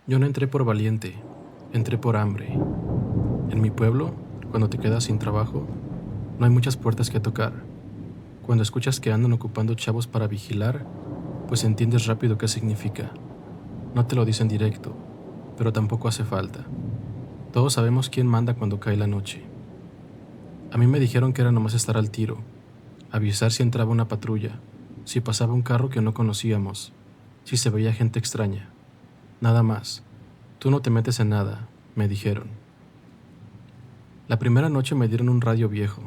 Yo no entré por valiente, entré por hambre. En mi pueblo, cuando te quedas sin trabajo, no hay muchas puertas que tocar. Cuando escuchas que andan ocupando chavos para vigilar, pues entiendes rápido qué significa. No te lo dicen directo, pero tampoco hace falta. Todos sabemos quién manda cuando cae la noche. A mí me dijeron que era nomás estar al tiro, avisar si entraba una patrulla, si pasaba un carro que no conocíamos, si se veía gente extraña. Nada más. Tú no te metes en nada, me dijeron. La primera noche me dieron un radio viejo,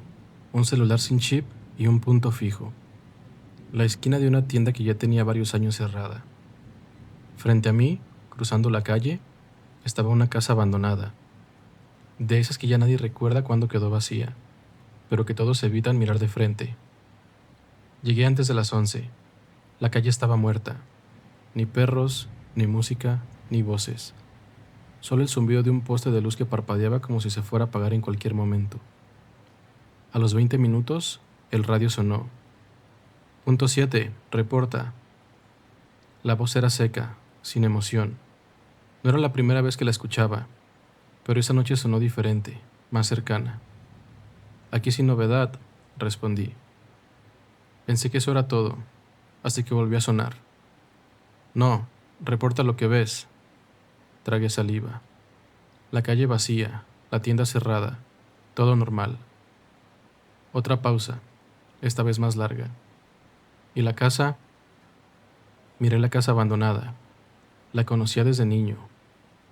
un celular sin chip y un punto fijo. La esquina de una tienda que ya tenía varios años cerrada. Frente a mí, cruzando la calle, estaba una casa abandonada, de esas que ya nadie recuerda cuándo quedó vacía, pero que todos evitan mirar de frente. Llegué antes de las 11. La calle estaba muerta. Ni perros, ni música, ni voces. Solo el zumbido de un poste de luz que parpadeaba como si se fuera a apagar en cualquier momento. A los 20 minutos, el radio sonó. Punto 7, reporta. La voz era seca, sin emoción. No era la primera vez que la escuchaba, pero esa noche sonó diferente, más cercana. Aquí sin novedad, respondí. Pensé que eso era todo, hasta que volvió a sonar. No, reporta lo que ves. Tragué saliva. La calle vacía, la tienda cerrada, todo normal. Otra pausa, esta vez más larga. ¿Y la casa? Miré la casa abandonada. La conocía desde niño.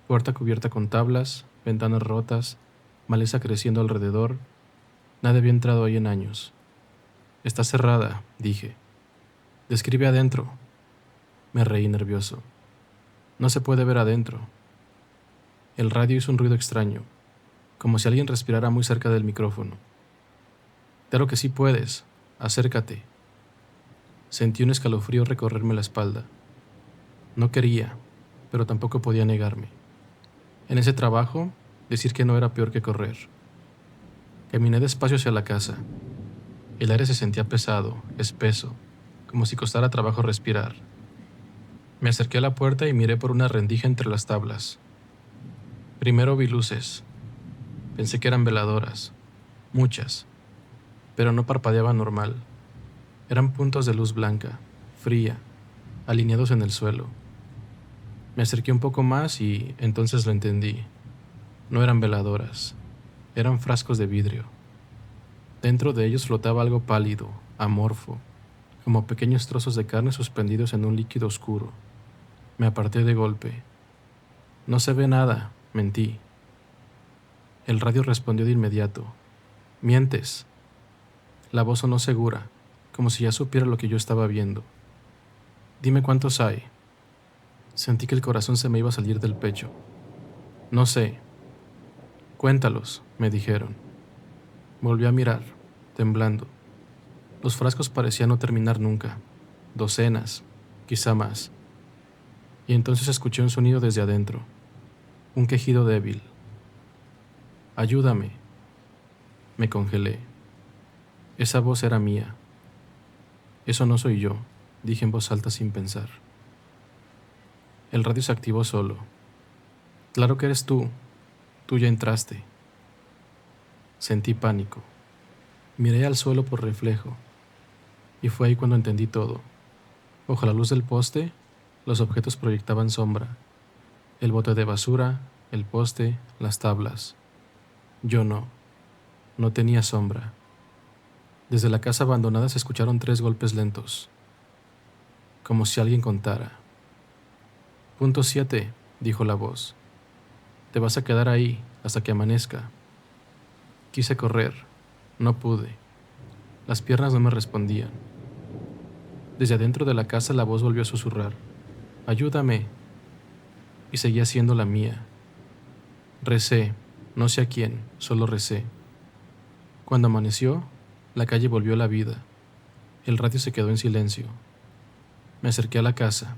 Puerta cubierta con tablas, ventanas rotas, maleza creciendo alrededor. Nadie había entrado ahí en años. Está cerrada, dije. Describe adentro. Me reí nervioso. No se puede ver adentro. El radio hizo un ruido extraño, como si alguien respirara muy cerca del micrófono. Claro que sí puedes. Acércate. Sentí un escalofrío recorrerme la espalda. No quería, pero tampoco podía negarme. En ese trabajo, decir que no era peor que correr. Caminé despacio hacia la casa. El aire se sentía pesado, espeso, como si costara trabajo respirar. Me acerqué a la puerta y miré por una rendija entre las tablas. Primero vi luces. Pensé que eran veladoras, muchas, pero no parpadeaban normal. Eran puntos de luz blanca, fría, alineados en el suelo. Me acerqué un poco más y entonces lo entendí. No eran veladoras, eran frascos de vidrio. Dentro de ellos flotaba algo pálido, amorfo, como pequeños trozos de carne suspendidos en un líquido oscuro. Me aparté de golpe. No se ve nada, mentí. El radio respondió de inmediato. Mientes. La voz sonó segura, como si ya supiera lo que yo estaba viendo. Dime cuántos hay. Sentí que el corazón se me iba a salir del pecho. No sé. Cuéntalos, me dijeron. Volví a mirar, temblando. Los frascos parecían no terminar nunca. Docenas, quizá más. Y entonces escuché un sonido desde adentro. Un quejido débil. Ayúdame. Me congelé. Esa voz era mía. Eso no soy yo, dije en voz alta sin pensar. El radio se activó solo. Claro que eres tú. Tú ya entraste. Sentí pánico. Miré al suelo por reflejo. Y fue ahí cuando entendí todo. Bajo la luz del poste, los objetos proyectaban sombra. El bote de basura, el poste, las tablas. Yo no. No tenía sombra. Desde la casa abandonada se escucharon 3 golpes lentos, como si alguien contara. Punto 7, dijo la voz. Te vas a quedar ahí hasta que amanezca. Quise correr. No pude. Las piernas no me respondían. Desde adentro de la casa la voz volvió a susurrar. Ayúdame. Y seguía siendo la mía. Recé. No sé a quién, solo recé. Cuando amaneció, la calle volvió a la vida. El radio se quedó en silencio. Me acerqué a la casa.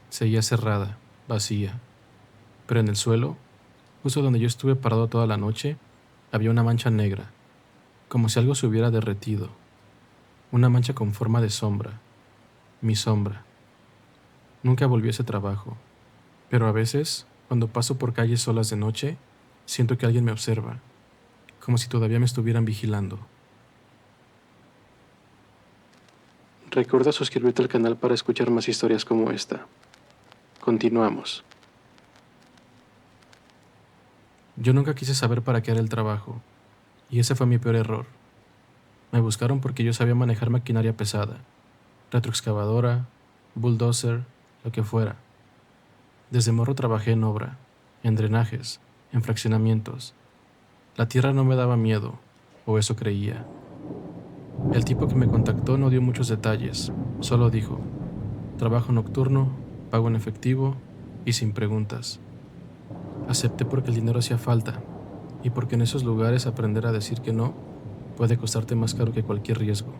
Seguía cerrada, vacía. Pero en el suelo, justo donde yo estuve parado toda la noche, había una mancha negra, como si algo se hubiera derretido. Una mancha con forma de sombra. Mi sombra. Nunca volví a ese trabajo. Pero a veces, Cuando paso por calles solas de noche, siento que alguien me observa, como si todavía me estuvieran vigilando. Recuerda suscribirte al canal para escuchar más historias como esta. Continuamos. Yo nunca quise saber para qué era el trabajo, y ese fue mi peor error. Me buscaron porque yo sabía manejar maquinaria pesada, retroexcavadora, bulldozer, lo que fuera. Desde morro trabajé en obra, en drenajes, en fraccionamientos. La tierra no me daba miedo, o eso creía. El tipo que me contactó no dio muchos detalles, solo dijo, trabajo nocturno, pago en efectivo y sin preguntas. Acepté porque el dinero hacía falta y porque en esos lugares aprender a decir que no puede costarte más caro que cualquier riesgo.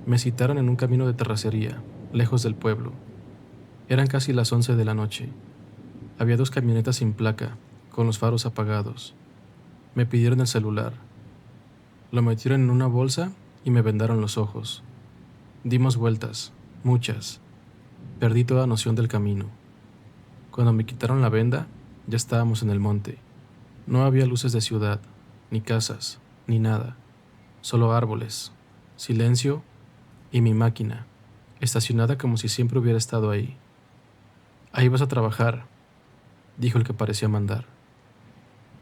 Me citaron en un camino de terracería, lejos del pueblo. Eran casi las 11 de la noche. Había 2 camionetas sin placa, con los faros apagados. Me pidieron el celular. Lo metieron en una bolsa y me vendaron los ojos. Dimos vueltas, muchas. Perdí toda noción del camino. Cuando me quitaron la venda, ya estábamos en el monte. No había luces de ciudad, ni casas, ni nada. Solo árboles, silencio y mi máquina, estacionada como si siempre hubiera estado ahí. Ahí vas a trabajar, dijo el que parecía mandar.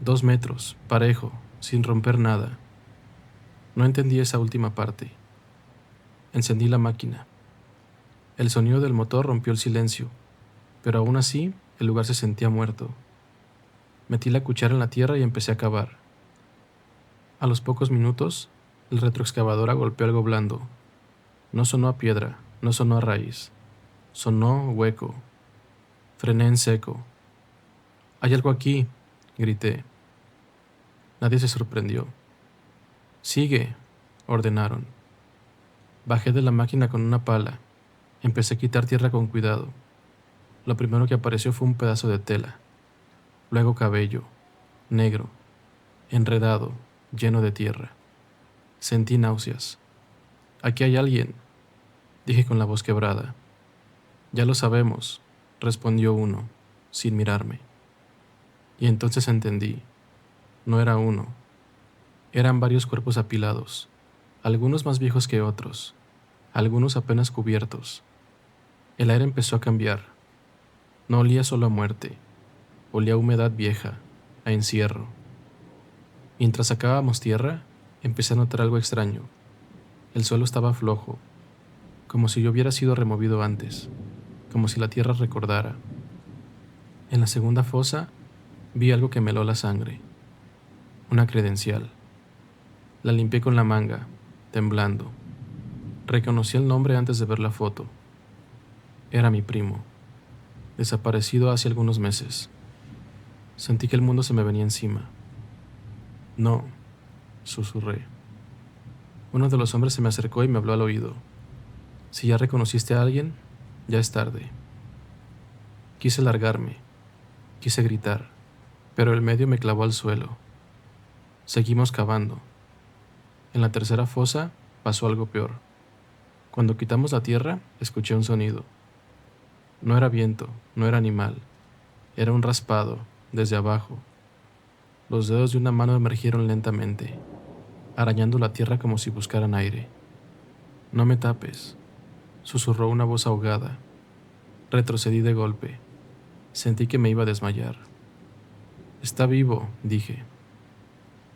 2 metros, parejo, sin romper nada. No entendí esa última parte. Encendí la máquina. El sonido del motor rompió el silencio, pero aún así el lugar se sentía muerto. Metí la cuchara en la tierra y empecé a cavar. A los pocos minutos, el retroexcavadora golpeó algo blando. No sonó a piedra, no sonó a raíz. Sonó hueco. Frené en seco. «Hay algo aquí», grité. Nadie se sorprendió. «Sigue», ordenaron. Bajé de la máquina con una pala. Empecé a quitar tierra con cuidado. Lo primero que apareció fue un pedazo de tela. Luego cabello, negro, enredado, lleno de tierra. Sentí náuseas. «Aquí hay alguien», dije con la voz quebrada. «Ya lo sabemos», respondió uno, sin mirarme. Y entonces entendí. No era uno. Eran varios cuerpos apilados, algunos más viejos que otros, algunos apenas cubiertos. El aire empezó a cambiar. No olía solo a muerte, olía a humedad vieja, a encierro. Mientras sacábamos tierra, empecé a notar algo extraño. El suelo estaba flojo, como si yo hubiera sido removido antes, como si la tierra recordara. En la segunda fosa, vi algo que me heló la sangre. Una credencial. La limpié con la manga, temblando. Reconocí el nombre antes de ver la foto. Era mi primo, desaparecido hace algunos meses. Sentí que el mundo se me venía encima. «No», susurré. Uno de los hombres se me acercó y me habló al oído. «Si ya reconociste a alguien, ya es tarde». Quise largarme, quise gritar, pero el medio me clavó al suelo. Seguimos cavando. En la tercera fosa pasó algo peor. Cuando quitamos la tierra, escuché un sonido. No era viento, no era animal. Era un raspado, desde abajo. Los dedos de una mano emergieron lentamente, arañando la tierra como si buscaran aire. «No me tapes», susurró una voz ahogada. Retrocedí de golpe. Sentí que me iba a desmayar. «Está vivo», dije.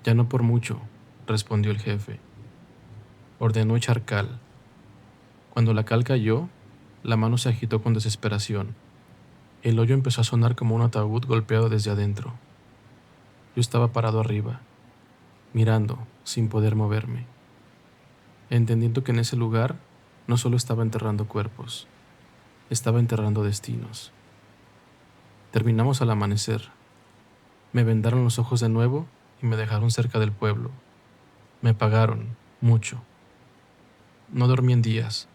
«Ya no por mucho», respondió el jefe. Ordenó echar cal. Cuando la cal cayó, la mano se agitó con desesperación. El hoyo empezó a sonar como un ataúd golpeado desde adentro. Yo estaba parado arriba, mirando, sin poder moverme, entendiendo que en ese lugar no solo estaba enterrando cuerpos, estaba enterrando destinos. Terminamos al amanecer. Me vendaron los ojos de nuevo y me dejaron cerca del pueblo. Me pagaron, mucho. No dormí en días.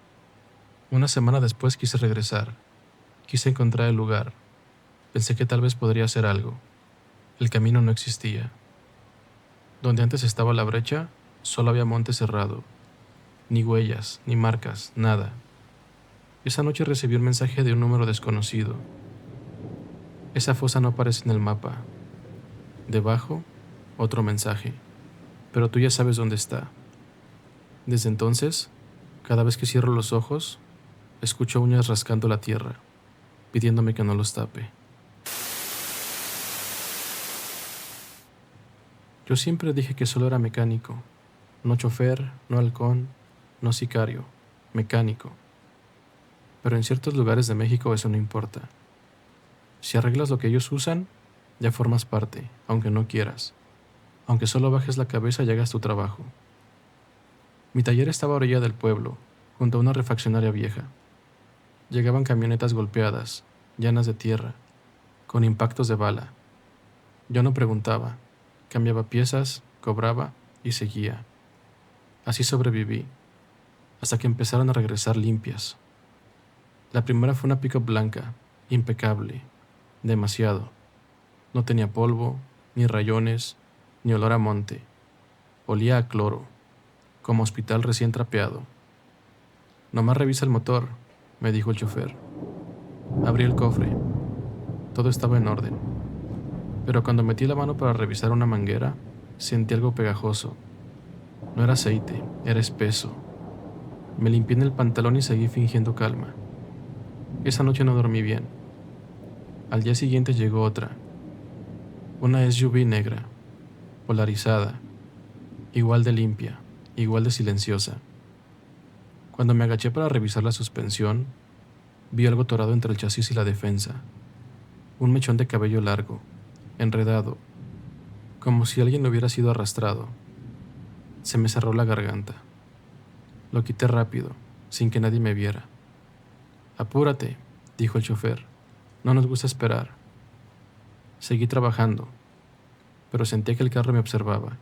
Una semana después quise regresar. Quise encontrar el lugar. Pensé que tal vez podría hacer algo. El camino no existía. Donde antes estaba la brecha, solo había monte cerrado. Ni huellas, ni marcas, nada. Esa noche recibí un mensaje de un número desconocido. Esa fosa no aparece en el mapa. Debajo, otro mensaje. Pero tú ya sabes dónde está. Desde entonces, cada vez que cierro los ojos, escucho uñas rascando la tierra, pidiéndome que no los tape. Yo siempre dije que solo era mecánico. No chofer, no halcón, no sicario. Mecánico. Pero en ciertos lugares de México eso no importa. Si arreglas lo que ellos usan, ya formas parte, aunque no quieras. Aunque solo bajes la cabeza y hagas tu trabajo. Mi taller estaba a orilla del pueblo, junto a una refaccionaria vieja. Llegaban camionetas golpeadas, llenas de tierra, con impactos de bala. Yo no preguntaba, cambiaba piezas, cobraba y seguía. Así sobreviví, hasta que empezaron a regresar limpias. La primera fue una pick-up blanca, impecable, demasiado. No tenía polvo, ni rayones, ni olor a monte. Olía a cloro, como hospital recién trapeado. Nomás revisa el motor, me dijo el chofer. Abrí el cofre. Todo estaba en orden. Pero cuando metí la mano para revisar una manguera, sentí algo pegajoso. No era aceite, era espeso. Me limpié en el pantalón y seguí fingiendo calma. Esa noche no dormí bien. Al día siguiente llegó otra. Una SUV negra, polarizada, igual de limpia, igual de silenciosa. Cuando me agaché para revisar la suspensión, vi algo torado entre el chasis y la defensa. Un mechón de cabello largo, enredado, como si alguien lo hubiera sido arrastrado. Se me cerró la garganta. Lo quité rápido, sin que nadie me viera. Apúrate, dijo el chofer. No nos gusta esperar. Seguí trabajando, pero sentía que el carro me observaba.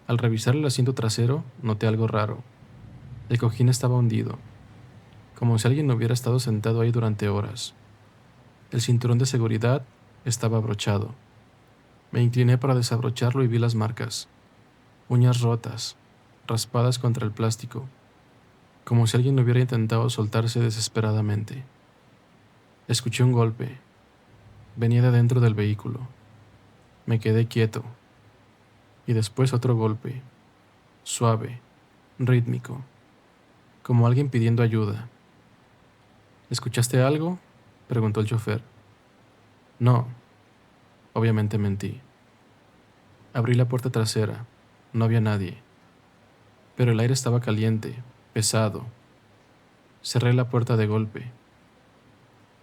Al revisar el asiento trasero, noté algo raro. El cojín estaba hundido, como si alguien hubiera estado sentado ahí durante horas. El cinturón de seguridad estaba abrochado. Me incliné para desabrocharlo y vi las marcas. Uñas rotas, raspadas contra el plástico, como si alguien hubiera intentado soltarse desesperadamente. Escuché un golpe. Venía de dentro del vehículo. Me quedé quieto. Y después otro golpe, suave, rítmico, como alguien pidiendo ayuda. ¿Escuchaste algo?, preguntó el chofer. No, obviamente mentí. Abrí la puerta trasera. No había nadie. Pero el aire estaba caliente, pesado. Cerré la puerta de golpe.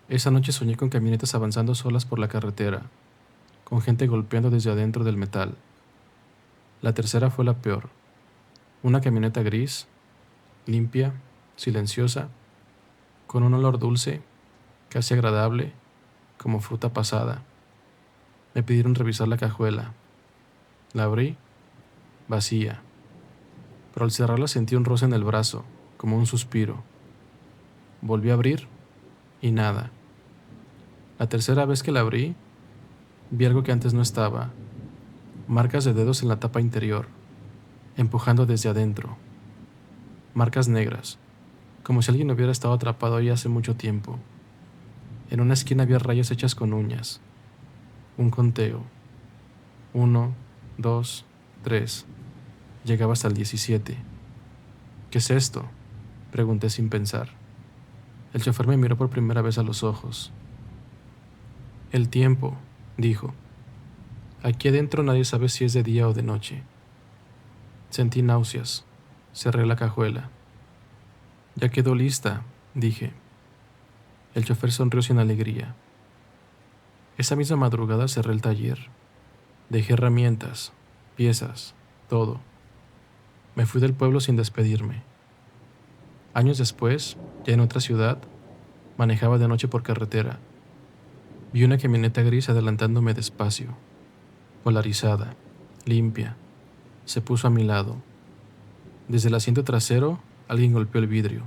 Esa noche soñé con camionetas avanzando solas por la carretera, con gente golpeando desde adentro del metal. La tercera fue la peor. Una camioneta gris, limpia, silenciosa, con un olor dulce, casi agradable, como fruta pasada. Me pidieron revisar la cajuela. La abrí, vacía. Pero al cerrarla sentí un roce en el brazo, como un suspiro. Volví a abrir y nada. La tercera vez que la abrí, vi algo que antes no estaba. Marcas de dedos en la tapa interior, empujando desde adentro. Marcas negras, como si alguien hubiera estado atrapado ahí hace mucho tiempo. En una esquina había rayas hechas con uñas. Un conteo. 1, 2, 3. Llegaba hasta el 17. ¿Qué es esto?, pregunté sin pensar. El chofer me miró por primera vez a los ojos. El tiempo, dijo. Aquí adentro nadie sabe si es de día o de noche. Sentí náuseas. Cerré la cajuela. Ya quedó lista, dije. El chofer sonrió sin alegría. Esa misma madrugada cerré el taller. Dejé herramientas, piezas, todo. Me fui del pueblo sin despedirme. Años después, ya en otra ciudad, manejaba de noche por carretera. Vi una camioneta gris adelantándome despacio, polarizada, limpia. Se puso a mi lado. Desde el asiento trasero, alguien golpeó el vidrio.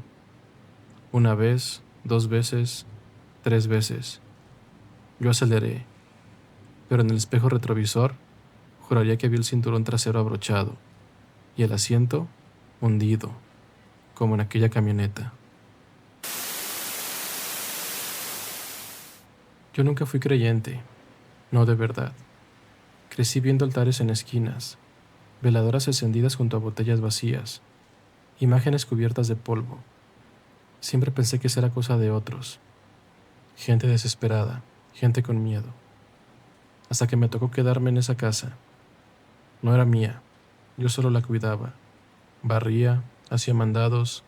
Una vez, 2 veces, 3 veces. Yo aceleré, pero en el espejo retrovisor juraría que vi el cinturón trasero abrochado y el asiento hundido, como en aquella camioneta. Yo nunca fui creyente, no de verdad. Crecí viendo altares en esquinas, veladoras encendidas junto a botellas vacías, imágenes cubiertas de polvo. Siempre pensé que esa era cosa de otros, gente desesperada, gente con miedo. Hasta que me tocó quedarme en esa casa. No era mía, yo solo la cuidaba. Barría, hacía mandados,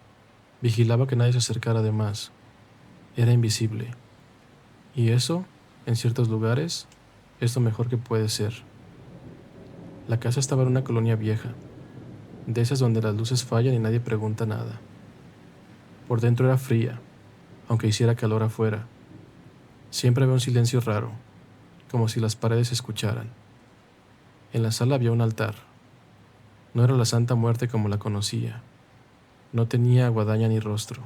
vigilaba que nadie se acercara de más. Era invisible. Y eso, en ciertos lugares, es lo mejor que puede ser. La casa estaba en una colonia vieja, de esas donde las luces fallan y nadie pregunta nada. Por dentro era fría, aunque hiciera calor afuera. Siempre había un silencio raro, como si las paredes escucharan. En la sala había un altar. No era la Santa Muerte como la conocía. No tenía guadaña ni rostro.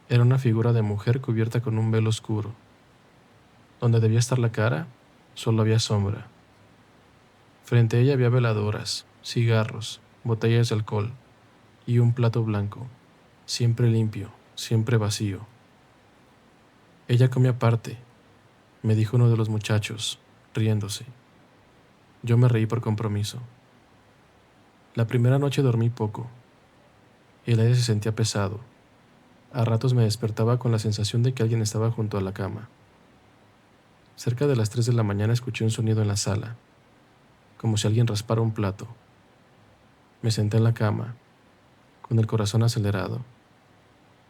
Era una figura de mujer cubierta con un velo oscuro. Donde debía estar la cara, solo había sombra. Frente a ella había veladoras, cigarros, botellas de alcohol y un plato blanco, siempre limpio, siempre vacío. Ella come aparte, me dijo uno de los muchachos, riéndose. Yo me reí por compromiso. La primera noche dormí poco. El aire se sentía pesado. A ratos me despertaba con la sensación de que alguien estaba junto a la cama. Cerca de las 3 de la mañana escuché un sonido en la sala, como si alguien raspara un plato. Me senté en la cama, con el corazón acelerado.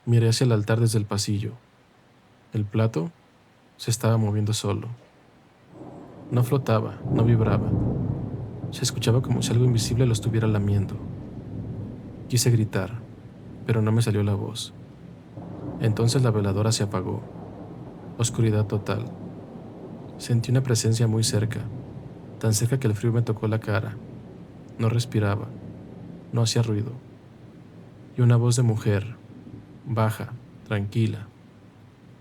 Miré hacia el altar desde el pasillo. El plato se estaba moviendo solo. No flotaba, no vibraba. Se escuchaba como si algo invisible lo estuviera lamiendo. Quise gritar, pero no me salió la voz. Entonces la veladora se apagó. Oscuridad total. Sentí una presencia muy cerca, tan cerca que el frío me tocó la cara. No respiraba, no hacía ruido. Y una voz de mujer, baja, tranquila,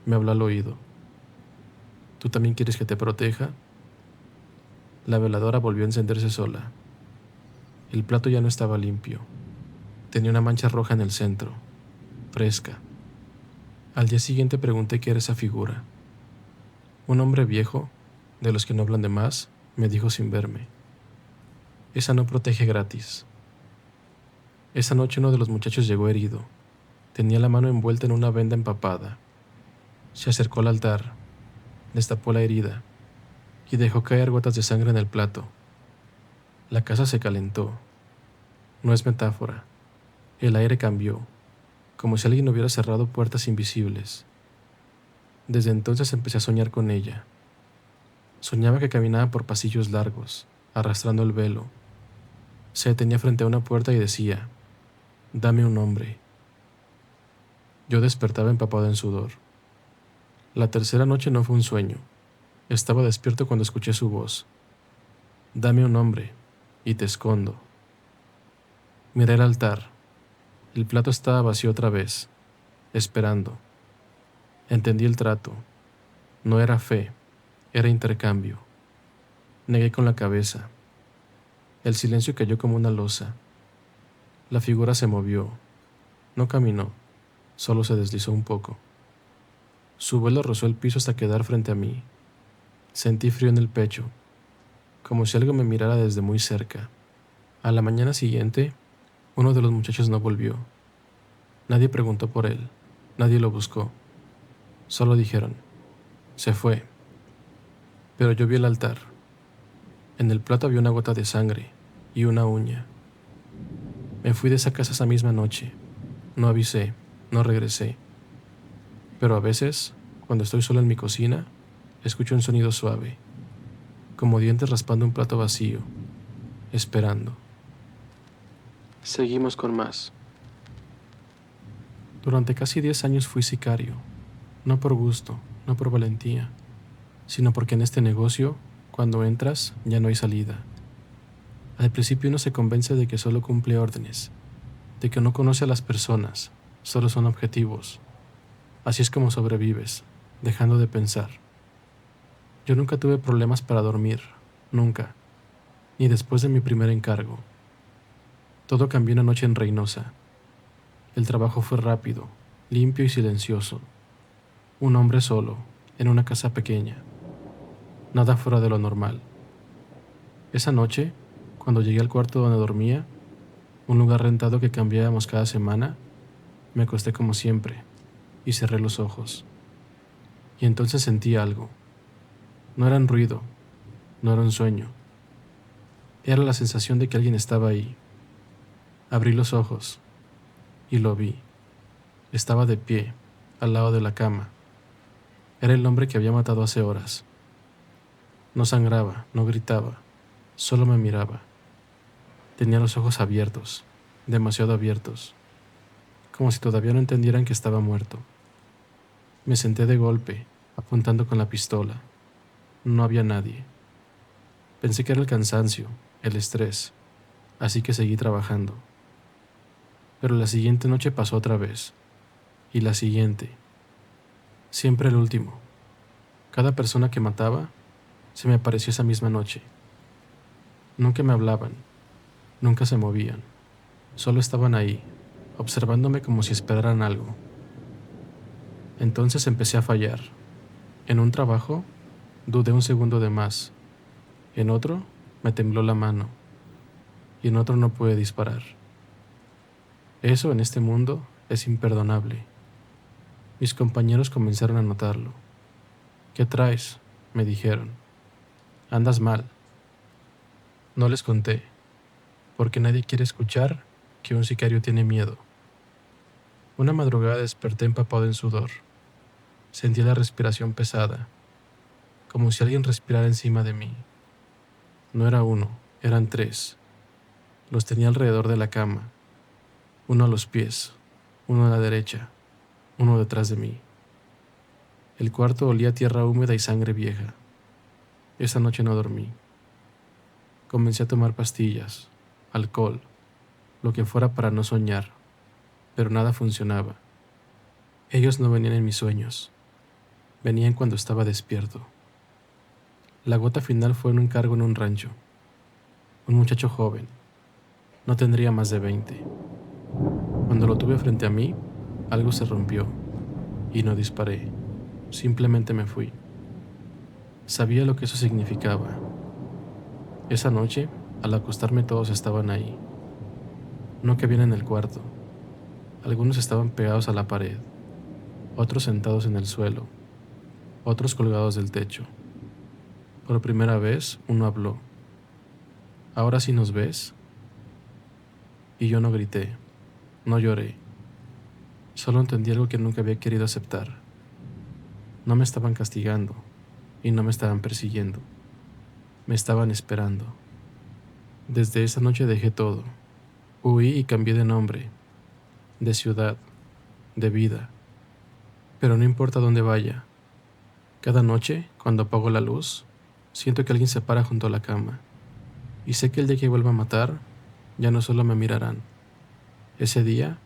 me habló al oído. ¿Tú también quieres que te proteja? La veladora volvió a encenderse sola. El plato ya no estaba limpio. Tenía una mancha roja en el centro, fresca. Al día siguiente pregunté qué era esa figura. Un hombre viejo, de los que no hablan de más, me dijo sin verme. Esa no protege gratis. Esa noche uno de los muchachos llegó herido. Tenía la mano envuelta en una venda empapada. Se acercó al altar, destapó la herida y dejó caer gotas de sangre en el plato. La casa se calentó. No es metáfora. El aire cambió, como si alguien hubiera cerrado puertas invisibles. Desde entonces empecé a soñar con ella. Soñaba que caminaba por pasillos largos, arrastrando el velo. Se detenía frente a una puerta y decía, «Dame un nombre». Yo despertaba empapado en sudor. La tercera noche no fue un sueño. Estaba despierto cuando escuché su voz. «Dame un nombre, y te escondo». Miré el altar. El plato estaba vacío otra vez, esperando. Entendí el trato. No era fe, era intercambio. Negué con la cabeza. El silencio cayó como una losa. La figura se movió. No caminó, solo se deslizó un poco. Su vuelo rozó el piso hasta quedar frente a mí. Sentí frío en el pecho, como si algo me mirara desde muy cerca. A la mañana siguiente, uno de los muchachos no volvió. Nadie preguntó por él, nadie lo buscó. Solo dijeron, se fue. Pero yo vi el altar. En el plato había una gota de sangre y una uña. Me fui de esa casa esa misma noche. No avisé, no regresé. Pero a veces, cuando estoy solo en mi cocina, escucho un sonido suave, como dientes raspando un plato vacío, esperando. Seguimos con más. Durante casi 10 años fui sicario, no por gusto, no por valentía, sino porque en este negocio, cuando entras, ya no hay salida. Al principio uno se convence de que solo cumple órdenes, de que no conoce a las personas, solo son objetivos. Así es como sobrevives, dejando de pensar. Yo nunca tuve problemas para dormir, nunca, ni después de mi primer encargo. Todo cambió una noche en Reynosa. El trabajo fue rápido, limpio y silencioso. Un hombre solo, en una casa pequeña, nada fuera de lo normal. Esa noche, cuando llegué al cuarto donde dormía, un lugar rentado que cambiábamos cada semana, me acosté como siempre y cerré los ojos. Y entonces sentí algo. No era un ruido, no era un sueño. Era la sensación de que alguien estaba ahí. Abrí los ojos y lo vi. Estaba de pie, al lado de la cama. Era el hombre que había matado hace horas. No sangraba, no gritaba, solo me miraba. Tenía los ojos abiertos, demasiado abiertos, como si todavía no entendieran que estaba muerto. Me senté de golpe, apuntando con la pistola. No había nadie. Pensé que era el cansancio, el estrés, así que seguí trabajando. Pero la siguiente noche pasó otra vez, y la siguiente. Siempre el último. Cada persona que mataba se me apareció esa misma noche. Nunca me hablaban, nunca se movían, solo estaban ahí, observándome como si esperaran algo. Entonces empecé a fallar. En un trabajo, dudé un segundo de más. En otro, me tembló la mano. Y en otro no pude disparar. Eso en este mundo es imperdonable. Mis compañeros comenzaron a notarlo. ¿Qué traes?, me dijeron. Andas mal. No les conté, porque nadie quiere escuchar que un sicario tiene miedo. Una madrugada desperté empapado en sudor. Sentí la respiración pesada, como si alguien respirara encima de mí. No era uno, eran tres. Los tenía alrededor de la cama, uno a los pies, uno a la derecha, uno detrás de mí. El cuarto olía a tierra húmeda y sangre vieja. Esa noche no dormí. Comencé a tomar pastillas, alcohol, lo que fuera para no soñar, pero nada funcionaba. Ellos no venían en mis sueños, venían cuando estaba despierto. La gota final fue un encargo en un rancho. Un muchacho joven, no tendría más de 20. Cuando lo tuve frente a mí, algo se rompió, y no disparé, simplemente me fui. Sabía lo que eso significaba. Esa noche, al acostarme todos estaban ahí. No cabían en el cuarto. Algunos estaban pegados a la pared, otros sentados en el suelo, otros colgados del techo. Por primera vez, uno habló. ¿Ahora sí nos ves? Y yo no grité, no lloré. Solo entendí algo que nunca había querido aceptar. No me estaban castigando y no me estaban persiguiendo. Me estaban esperando. Desde esa noche dejé todo. Huí y cambié de nombre, de ciudad, de vida. Pero no importa dónde vaya. Cada noche, cuando apago la luz, siento que alguien se para junto a la cama. Y sé que el día que vuelva a matar, ya no solo me mirarán. Ese día,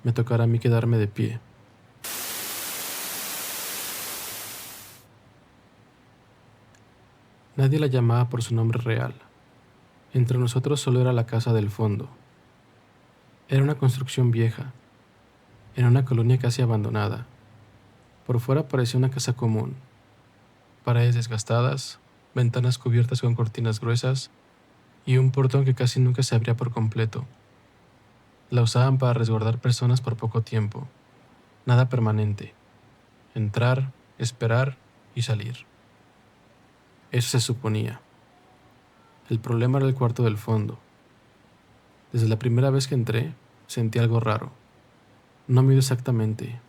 me tocará a mí quedarme de pie. Nadie la llamaba por su nombre real. Entre nosotros solo era la casa del fondo. Era una construcción vieja, en una colonia casi abandonada. Por fuera parecía una casa común. Paredes desgastadas, ventanas cubiertas con cortinas gruesas y un portón que casi nunca se abría por completo. La usaban para resguardar personas por poco tiempo. Nada permanente. Entrar, esperar y salir. Eso se suponía. El problema era el cuarto del fondo. Desde la primera vez que entré, sentí algo raro. No miedo exactamente,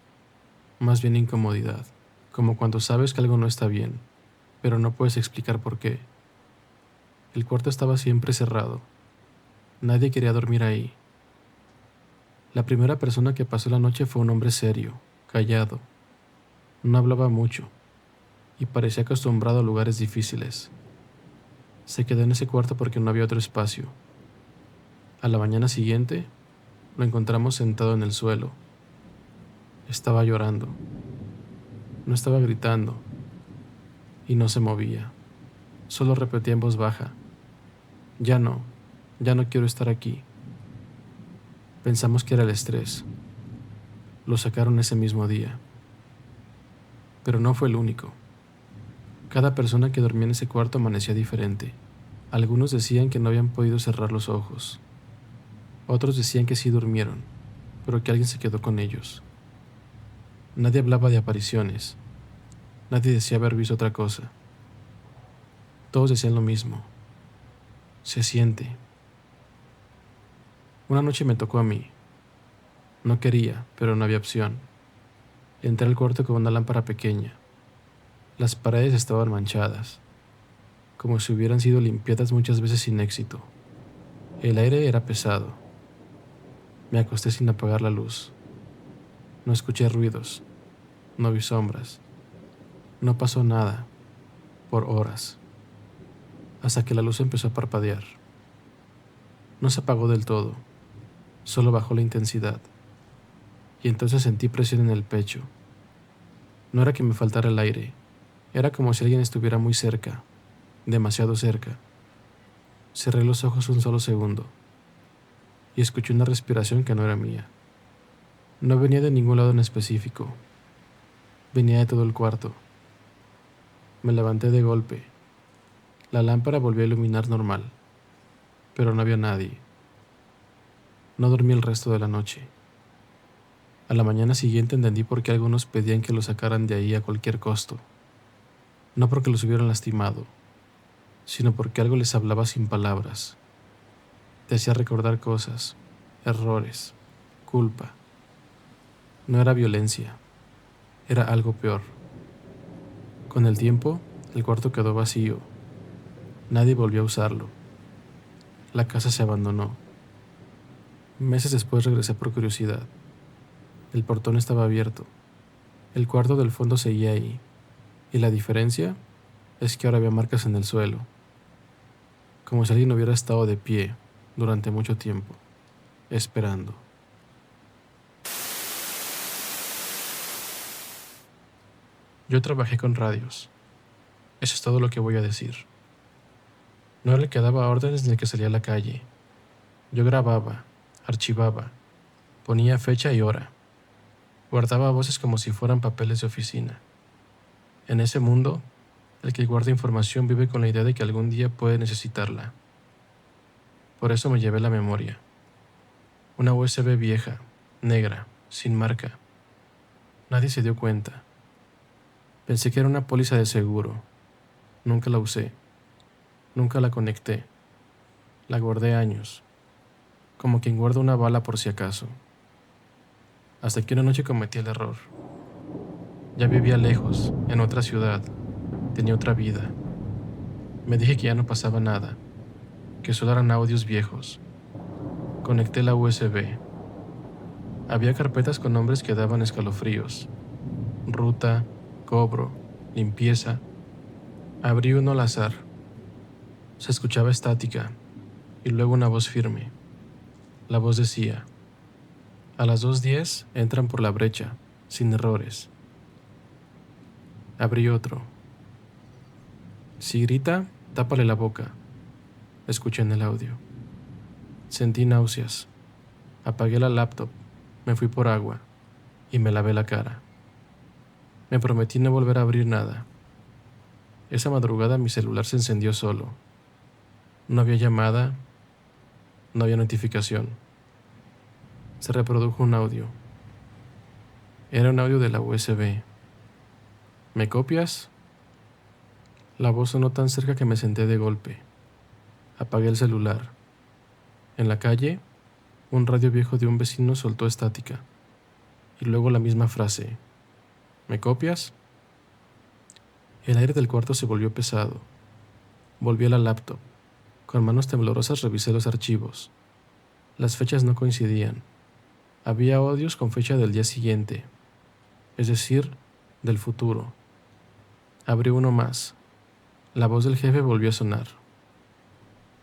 más bien incomodidad, como cuando sabes que algo no está bien, pero no puedes explicar por qué. El cuarto estaba siempre cerrado. Nadie quería dormir ahí. La primera persona que pasó la noche fue un hombre serio, callado. No hablaba mucho y parecía acostumbrado a lugares difíciles. Se quedó en ese cuarto porque no había otro espacio. A la mañana siguiente, lo encontramos sentado en el suelo. Estaba llorando. No estaba gritando y no se movía. Solo repetía en voz baja: ya no quiero estar aquí. Pensamos que era el estrés. Lo sacaron ese mismo día. pero no fue el único. Cada persona que dormía en ese cuarto amanecía diferente. Algunos decían que no habían podido cerrar los ojos. Otros decían que sí durmieron, pero que alguien se quedó con ellos. Nadie hablaba de apariciones. Nadie decía haber visto otra cosa. Todos decían lo mismo. Se siente. Una noche me tocó a mí. No quería, pero no había opción. Entré al cuarto con una lámpara pequeña. Las paredes estaban manchadas, como si hubieran sido limpiadas muchas veces sin éxito. El aire era pesado. Me acosté sin apagar la luz. No escuché ruidos. No vi sombras. No pasó nada, por horas, hasta que la luz empezó a parpadear. No se apagó del todo, solo bajó la intensidad. Y entonces sentí presión en el pecho. No era que me faltara el aire, era como si alguien estuviera muy cerca, demasiado cerca. Cerré los ojos un solo segundo y escuché una respiración que no era mía. No venía de ningún lado en específico, venía de todo el cuarto. Me levanté de golpe. La lámpara volvió a iluminar normal, pero no había nadie. No dormí el resto de la noche. A la mañana siguiente entendí por qué algunos pedían que lo sacaran de ahí a cualquier costo. No porque los hubieran lastimado, sino porque algo les hablaba sin palabras. Te hacía recordar cosas, errores, culpa. No era violencia, era algo peor. Con el tiempo, el cuarto quedó vacío. Nadie volvió a usarlo. La casa se abandonó. Meses después regresé por curiosidad. El portón estaba abierto. El cuarto del fondo seguía ahí. Y la diferencia es que ahora había marcas en el suelo, como si alguien hubiera estado de pie durante mucho tiempo, esperando. Yo trabajé con radios. Eso es todo lo que voy a decir. No le quedaba órdenes ni que salía a la calle. Yo grababa, archivaba, ponía fecha y hora. Guardaba voces como si fueran papeles de oficina. En ese mundo, el que guarda información vive con la idea de que algún día puede necesitarla. Por eso me llevé la memoria. Una USB vieja, negra, sin marca. Nadie se dio cuenta. Pensé que era una póliza de seguro. Nunca la usé. Nunca la conecté. La guardé años, como quien guarda una bala por si acaso. Hasta que una noche cometí el error. Ya vivía lejos, en otra ciudad. Tenía otra vida. Me dije que ya no pasaba nada, que solo eran audios viejos. Conecté la USB. Había carpetas con nombres que daban escalofríos. Ruta, cobro, limpieza. Abrí uno al azar. Se escuchaba estática y luego una voz firme. La voz decía: a las 2:10 entran por la brecha, sin errores. Abrí otro. Si grita, tápale la boca. Escuché en el audio. Sentí náuseas. Apagué la laptop, me fui por agua y me lavé la cara. Me prometí no volver a abrir nada. Esa madrugada mi celular se encendió solo. No había llamada, no había notificación. Se reprodujo un audio. Era un audio de la USB. ¿Me copias? La voz sonó tan cerca que me senté de golpe. Apagué el celular. En la calle, un radio viejo de un vecino soltó estática. Y luego la misma frase. ¿Me copias? El aire del cuarto se volvió pesado. Volví a la laptop. Con manos temblorosas revisé los archivos. Las fechas no coincidían. Había audios con fecha del día siguiente, es decir, del futuro. Abrí uno más. La voz del jefe volvió a sonar.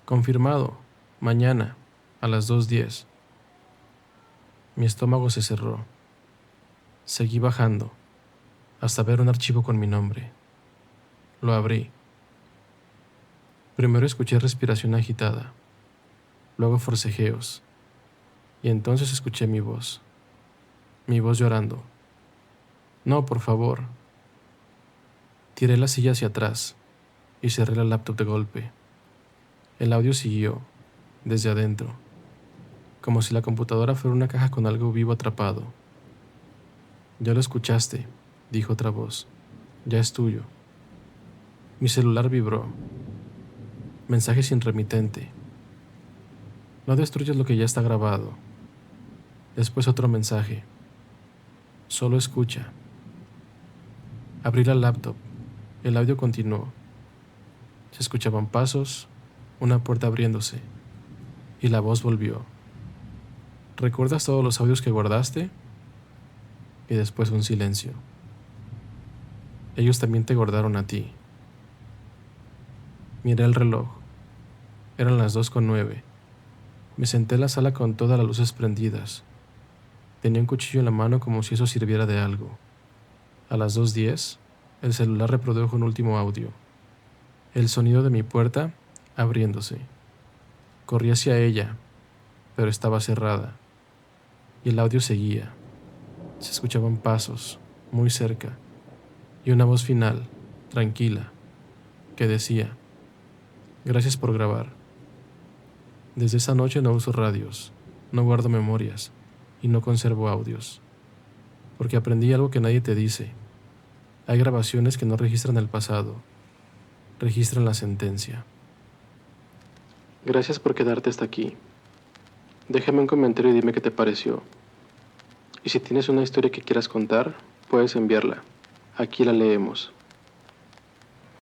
Confirmado, mañana, a las 2:10. Mi estómago se cerró. Seguí bajando, hasta ver un archivo con mi nombre. Lo abrí. Primero escuché respiración agitada, luego forcejeos, y entonces escuché mi voz llorando. No, por favor, Tiré la silla hacia atrás y cerré la laptop de golpe. El audio siguió, desde adentro, como si la computadora fuera una caja con algo vivo atrapado. Ya lo escuchaste, dijo otra voz. Ya es tuyo. Mi celular vibró. Mensaje sin remitente. No destruyas lo que ya está grabado. Después otro mensaje. Solo escucha. Abrí la laptop. El audio continuó. Se escuchaban pasos, una puerta abriéndose, y la voz volvió. ¿Recuerdas todos los audios que guardaste? Y después un silencio. Ellos también te guardaron a ti. Miré el reloj. Eran las 2:09. Me senté en la sala con todas las luces prendidas. Tenía un cuchillo en la mano como si eso sirviera de algo. A las 2:10, el celular reprodujo un último audio. El sonido de mi puerta abriéndose. Corrí hacia ella, pero estaba cerrada. Y el audio seguía. Se escuchaban pasos, muy cerca, y una voz final, tranquila, que decía: gracias por grabar. Desde esa noche no uso radios, no guardo memorias y no conservo audios, porque aprendí algo que nadie te dice. Hay grabaciones que no registran el pasado, registran la sentencia. Gracias por quedarte hasta aquí. Déjame un comentario y dime qué te pareció. Y si tienes una historia que quieras contar, puedes enviarla. Aquí la leemos.